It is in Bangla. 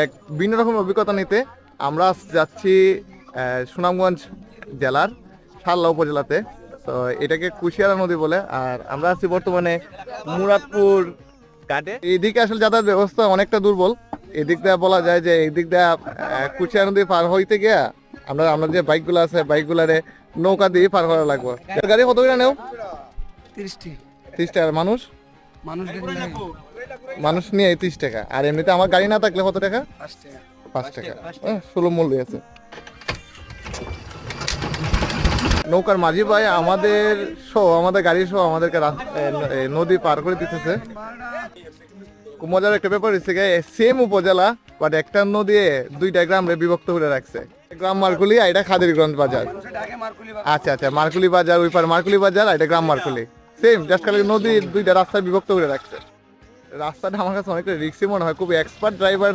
এক ভিন্ন রকম অভিজ্ঞতা নিতে আমরা যাচ্ছি সুনামগঞ্জ জেলার শাল্লা উপজেলাতে। তো এটাকে কুশিয়ারা নদী বলে। আর আমরা আছি বর্তমানে মুরাদপুর ঘাটে। এইদিকে আসলে যাতায়াত ব্যবস্থা অনেকটা দুর্বল। এদিক দিয়ে বলা যায় যে এই দিক দিয়ে কুশিয়ারা নদী পার হইতে গিয়া আমরা যে বাইকগুলো আছে বাইকগুলারে নৌকা দিয়ে পার করা লাগবে। গাড়ি কত করে নেও? 30 টাকা। মানুষ নিয়ে 30 টাকা। আর এমনিতে আমার গাড়ি না থাকলে কত টাকা? 5 টাকা। সুলভ মূল্য আছে। নৌকার মাঝি ভাই আমাদের গাড়ি সহ আমাদেরকে নদী পার করে দিতেছে। খুব মজার একটা ব্যাপার হচ্ছে সেম উপজেলা বাট একটা নদী 2টা গ্রামে বিভক্ত করে রাখছে। গ্রাম মারকুলি আর এটা খাদিরগঞ্জ বাজার। আচ্ছা, মারকুলি বাজার, ওই পার মারকুলি বাজার আর এটা গ্রাম মারকুলি। সেম জাস্ট খালি নদী 2টা রাস্তায় বিভক্ত করে রাখছে। রাস্তাটা আমার কাছে অনেকটা রিস্কি মনে হয়। খুব এক্সপার্ট ড্রাইভার